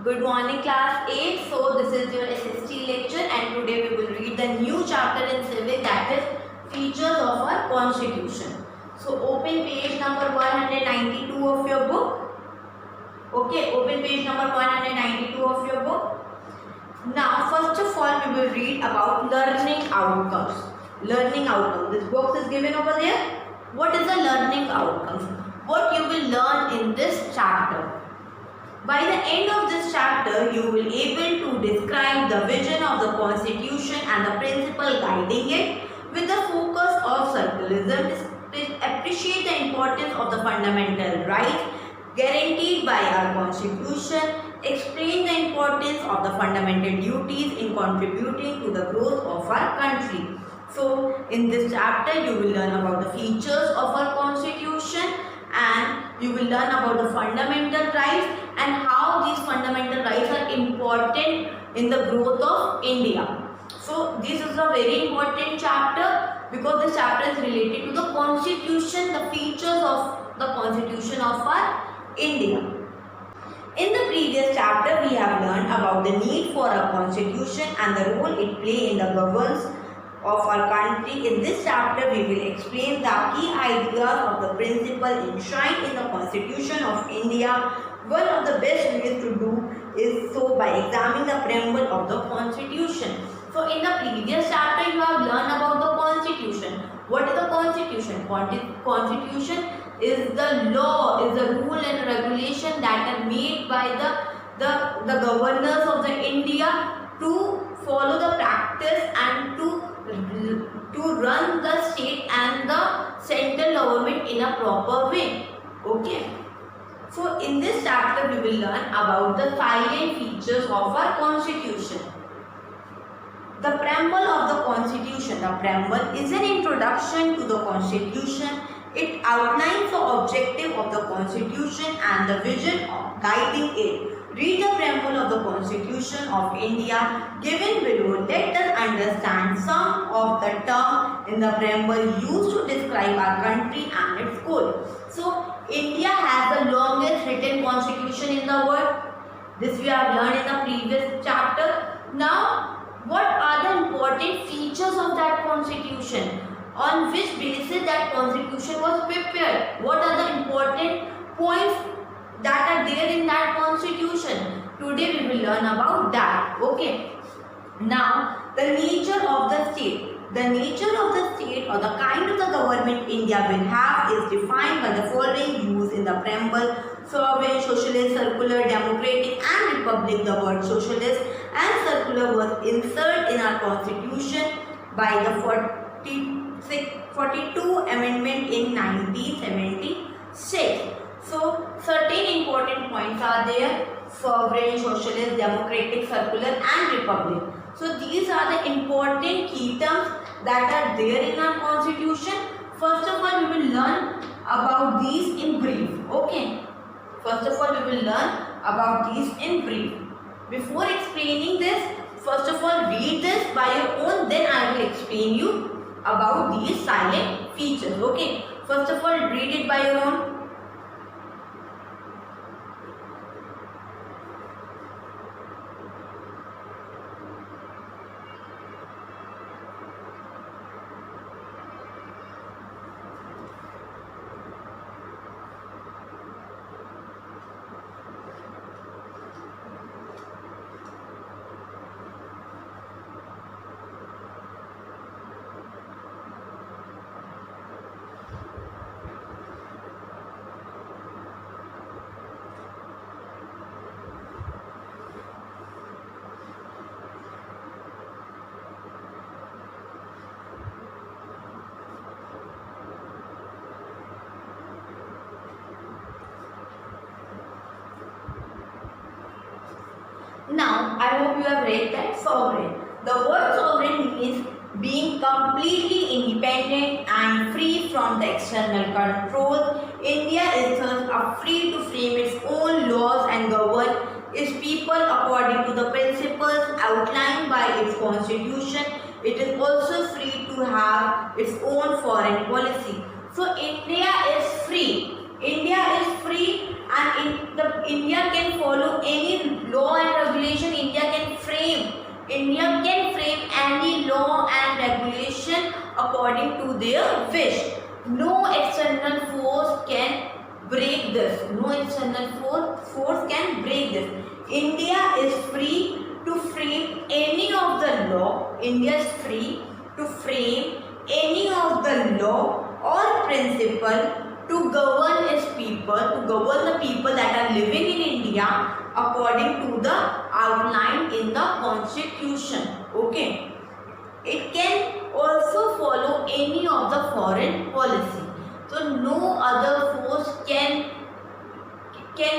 Good morning class 8. So this is your SST lecture and today we will read the new chapter in civic, that is features of our constitution. So open page number 192 of your book. Okay, open page number 192 of your book. Now first of all we will read about learning outcomes. Learning outcomes. This box is given over there. What is the learning outcomes? What you will learn in this chapter. By the end of this chapter, you will be able to describe the vision of the constitution and the principle guiding it with the focus of circularism, appreciate the importance of the fundamental rights guaranteed by our constitution, explain the importance of the fundamental duties in contributing to the growth of our country. So, in this chapter, you will learn about the features of our constitution and you will learn about the fundamental rights and how these fundamental rights are important in the growth of India. So this is a very important chapter because this chapter is related to the constitution, the features of the constitution of our India. In the previous chapter we have learned about the need for a constitution and the role it plays in the governance of our country. In this chapter we will explain the key ideas of the principle enshrined in the Constitution of India. One of the best ways to do is so by examining the preamble of the Constitution. So in the previous chapter you have learned about the Constitution. What is the Constitution? Constitution is the law, is the rule and regulation that are made by the governors of the India to follow the practice and to run the state and the central government in a proper way. Okay. So in this chapter we will learn about the salient features of our constitution. The preamble of the constitution. The preamble is an introduction to the constitution. It outlines the objective of the constitution and the vision of guiding it. Read the preamble of the Constitution of India given below. Let us understand some of the terms in the preamble used to describe our country and its goal. So, India has the longest written constitution in the world. This we have learned in the previous chapter. Now, what are the important features of that constitution? On which basis that constitution was prepared? What are the important points that are there in that constitution? Today we will learn about that. Okay. Now, the nature of the state. The nature of the state or the kind of the government India will have is defined by the following used in the preamble: sovereign, socialist, circular, democratic and republic. The word socialist and circular was inserted in our constitution by the 42 amendment in 1976. So, certain important points are there: sovereign, socialist, democratic, circular and republic. So, these are the important key terms that are there in our constitution. First of all, we will learn about these in brief. Okay. First of all, we will learn about these in brief. Before explaining this, first of all, read this by your own, then I will explain you about these silent features. Okay. First of all, read it by your own. Now, I hope you have read that sovereign. The word sovereign means being completely independent and free from the external control. India is thus free to frame its own laws and govern its people according to the principles outlined by its constitution. It is also free to have its own foreign policy. So, India is free. India is free and India can follow any law and regulation India can frame. India can frame any law and regulation according to their wish. No external force can break this. No external force can break this. India is free to frame any of the law. India is free to frame any of the law or principle to govern its people, to govern the people that are living in India according to the outline in the constitution. Okay. It can also follow any of the foreign policy. So no other force can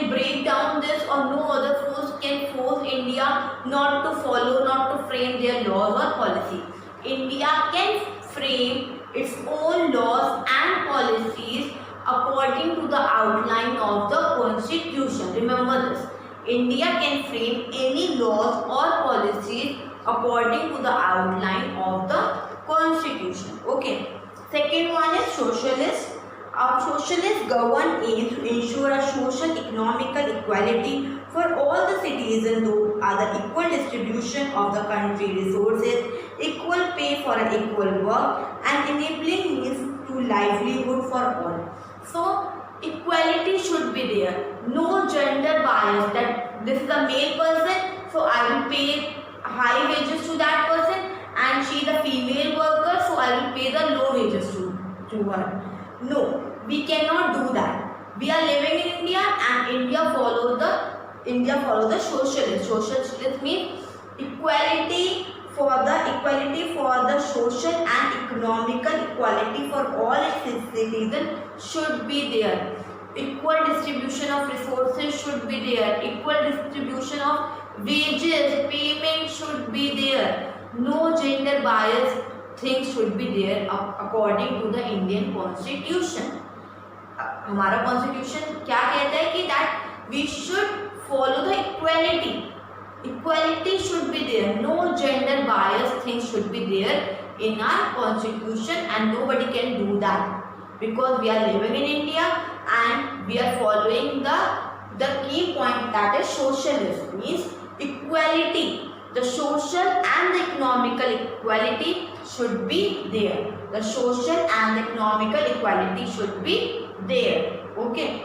break down this, or no other force can force India not to follow, not to frame their laws or policy. India can frame its own laws and policies according to the outline of the constitution. Remember this. India can frame any laws or policies according to the outline of the constitution. Okay. Second one is socialist. Socialist government aims to ensure a social economical equality for all the citizens through the equal distribution of the country resources, equal pay for an equal work, and enabling means to livelihood for all. So equality should be there. No gender bias that this is a male person, so I will pay high wages to that person, and she is a female worker, so I will pay the low wages to her. No, we cannot do that. We are living in India, and India follow the socialist. Socialist means equality for the social and economical equality for all its citizens should be there. Equal distribution of resources should be there. Equal distribution of wages, payment should be there. No gender bias things should be there according to the Indian Constitution. हमारा constitution क्या कहता है कि that we should follow the equality. Equality should be there. No gender bias things should be there in our constitution, and nobody can do that because we are living in India and we are following the key point, that is socialist means equality. The social and the economical equality should be there. The social and the economical equality should be there. Okay.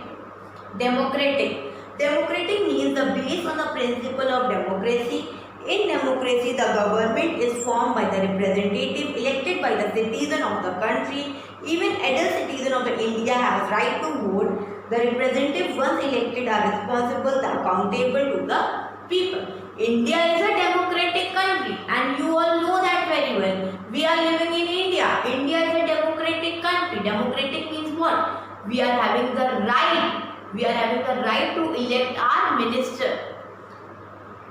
Democratic. Democratic means the based on the principle of democracy. In democracy, the government is formed by the representative elected by the citizen of the country. Even adult citizen of the India has right to vote. The representative once elected are responsible, accountable to the people. India is a democratic country, and you all know that very well. We are living in India. India is a democratic country. Democratic means what? We are having the right. We are having the right to elect our minister.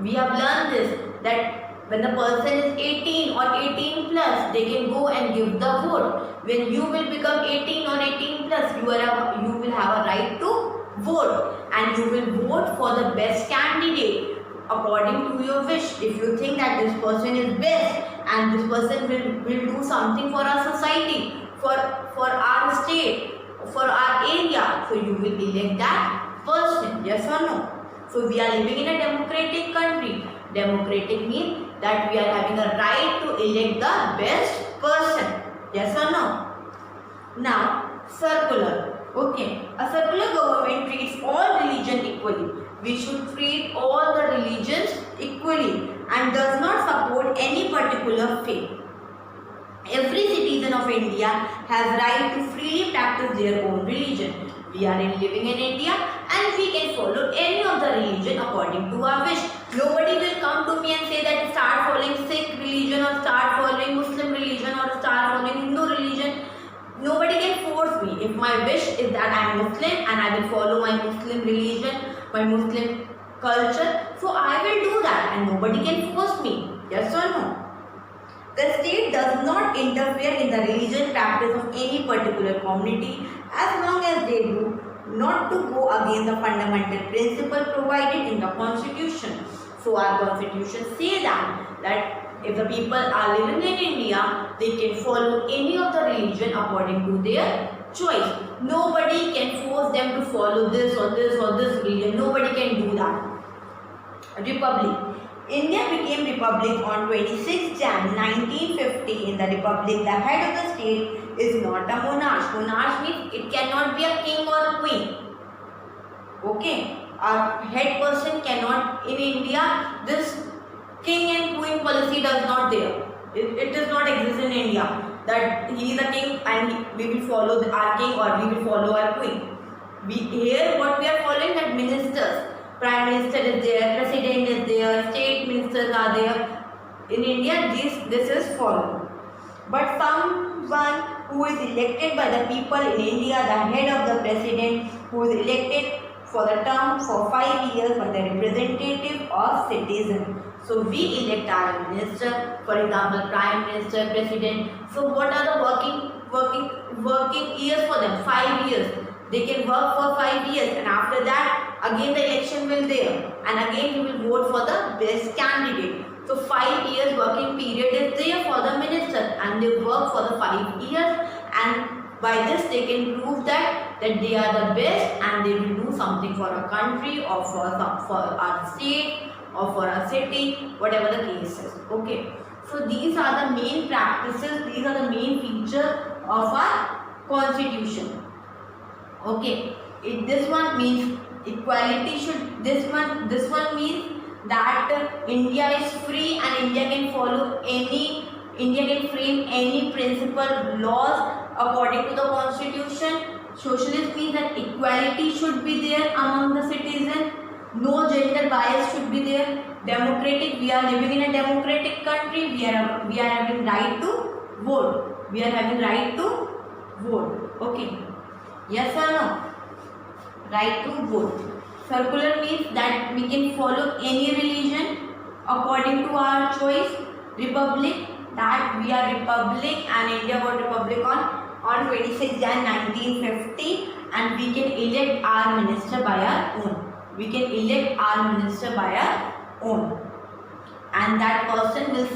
We have learned this, that when the person is 18 or 18 plus, they can go and give the vote. When you will become 18 or 18 plus, you will have a right to vote, and you will vote for the best candidate according to your wish. If you think that this person is best and this person will do something for our society, for our state, for our area, so you will elect that person. Yes or no? So we are living in a democratic country. Democratic means that we are having a right to elect the best person. Yes or no? Now, circular. Okay. A circular government treats all religions equally. We should treat all the religions equally and does not support any particular faith. Every citizen of India has right to freely practice their own religion. We are living in India and we can follow any of the religion according to our wish. Nobody will come to me and say that start following Sikh religion or start following Muslim religion or start following Hindu religion. Nobody can force me. If my wish is that I am Muslim and I will follow my Muslim religion, my Muslim culture, so I will do that and nobody can force me. Yes or no? The state does not interfere in the religious practice of any particular community as long as they do not to go against the fundamental principle provided in the constitution. So our constitution says that if the people are living in India, they can follow any of the religion according to their choice. Nobody can force them to follow this or this or this religion. Nobody can do that. Republic. India became republic on 26 Jan 1950. In the republic, the head of the state is not a monarch. Monarch means it cannot be a king or a queen. Okay, a head person cannot. In India, this king and queen policy does not there. It does not exist in India that he is a king and we will follow our king or we will follow our queen. Here what we are following, that ministers, prime minister is there, president is there, state ministers are there. In India this is followed. But someone who is elected by the people in India, the head of the president, who is elected for the term for 5 years by the representative of citizen. So we elect our minister, for example, prime minister, president. So what are the working years for them? 5 years. They can work for 5 years, and after that again the election will there, and again we will vote for the best candidate. So 5 years working period is there for the minister, and they work for the 5 years, and by this they can prove that they are the best and they will do something for a country or for our state or for a city, whatever the case is. Okay. So these are the main practices, these are the main features of our constitution. Okay. This one means equality should, this one means that India is free and India can follow India can frame any principle laws according to the constitution. Socialist means that equality should be there among the citizens. No gender bias should be there. Democratic, we are living in a democratic country. We are having right to vote. We are having right to vote. Okay. Yes or no? Right to vote. Circular means that we can follow any religion according to our choice. Republic, that we are republic and India got republic on 26 Jan 1950, and we can elect our minister by our own. We can elect our minister by our own, and that person will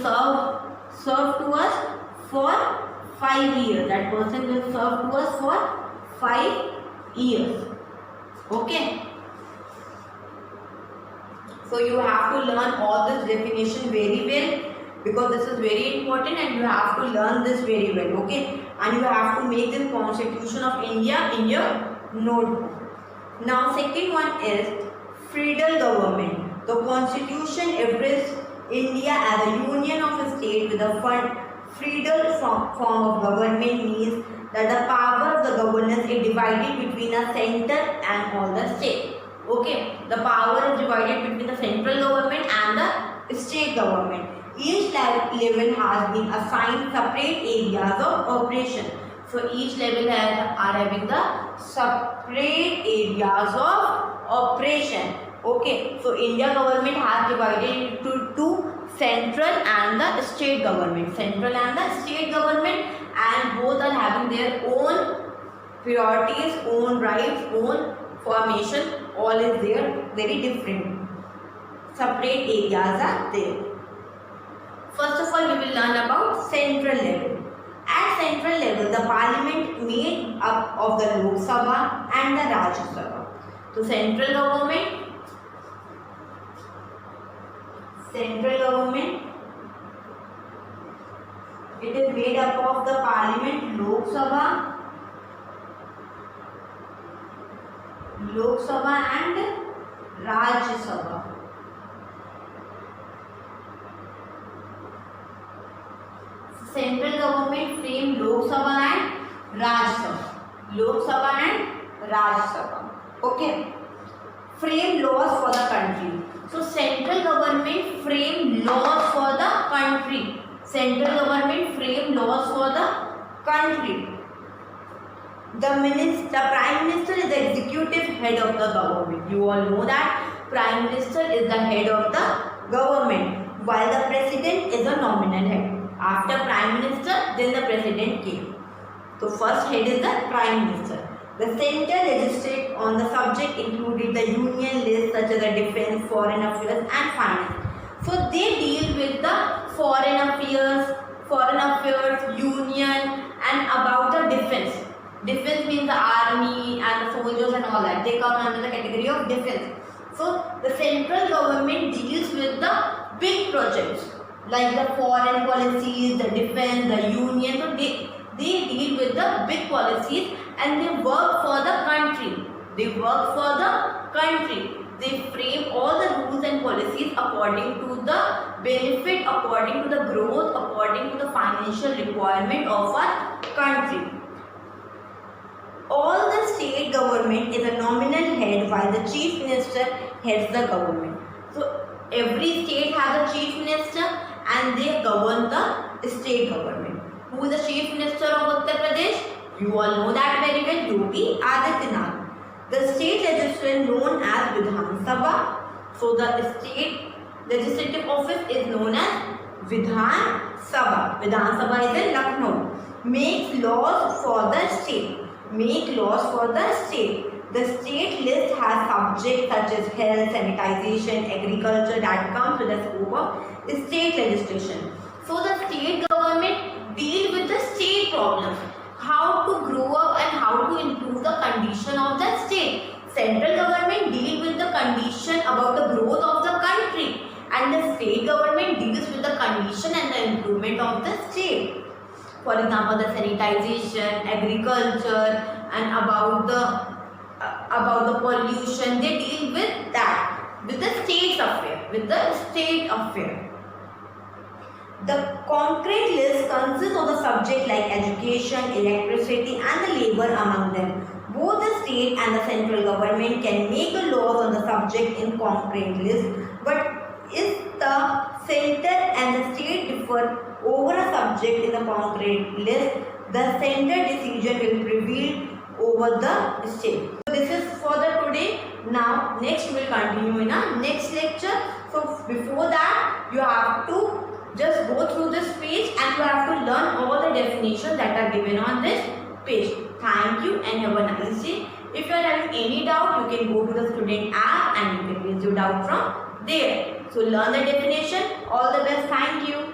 serve to us for 5 years. That person will serve to us for 5 years. Okay. So you have to learn all this definition very well, because this is very important and you have to learn this very well. Okay. And you have to make the Constitution of India in your notebook. Now second one is feudal government. The Constitution addresses India as a union of a state with a feudal form of government, means that the power of the governance is divided between a center and all the state. Okay, the power is divided between the central government and the state government. Each level has been assigned separate areas of operation. So each level are having the separate areas of operation. Okay, so India government has divided into two, central and the state government. Central and the state government, and both are having their own priorities, own rights, own formation. All is there, very different. Separate areas are there. First of all, we will learn about central level. At central level, the parliament made up of the Lok Sabha and the Rajya Sabha. So central government, it is made up of the parliament, Lok Sabha and Rajya Sabha. Central government frame Lok Sabha and Rajya Sabha. Lok Sabha and Rajya Sabha. Okay. Frame laws for the country. So central government frame laws for the country. Central government frame laws for the country. The Prime Minister is the executive head of the government. You all know that Prime Minister is the head of the government, while the President is a nominal head. After Prime Minister, then the President came. So first head is the Prime Minister. The center legislate on the subject included the union list such as the defense, foreign affairs and finance. So they deal with the foreign affairs, union, and about the defense. Defense means the army and the soldiers and all that. They come under the category of defense. So the central government deals with the big projects like the foreign policies, the defense, the union. So they deal with the big policies and they work for the country. They work for the country. They frame all the rules and policies according to the benefit, according to the growth, according to the financial requirement of our country. All the state government is a nominal head while the chief minister heads the government. So every state has a chief minister and they govern the state government. Who is the chief minister of Uttar Pradesh? You all know that very well, Yogi Adityanath. The state legislature known as Vidhan Sabha. So the state legislative office is known as Vidhan Sabha. Vidhan Sabha is in Lucknow. Makes laws for the state. Make laws for the state. The state list has subjects such as health, sanitation, agriculture that comes with the scope of state legislation. So the state government deal with the state problems. How to grow up and how to improve the condition of the state. Central government deal with the condition about the growth of the country and the state government deals with the condition and the improvement of the state. For example, the sanitization, agriculture and about the pollution, they deal with that, with the state's affair, with the state affair. The concrete list consists of the subject like education, electricity and the labor among them. Both the state and the central government can make the laws on the subject in concrete list, but if the center and the state differ over a subject in the concrete list, the center decision will prevail over the state. So this is for the today. Now next we will continue in our next lecture. So before that you have to just go through this page and you have to learn all the definitions that are given on this page. Thank you and have a nice day. If you are having any doubt, you can go to the student app and you can raise your doubt from there. So learn the definition. All the best. Thank you.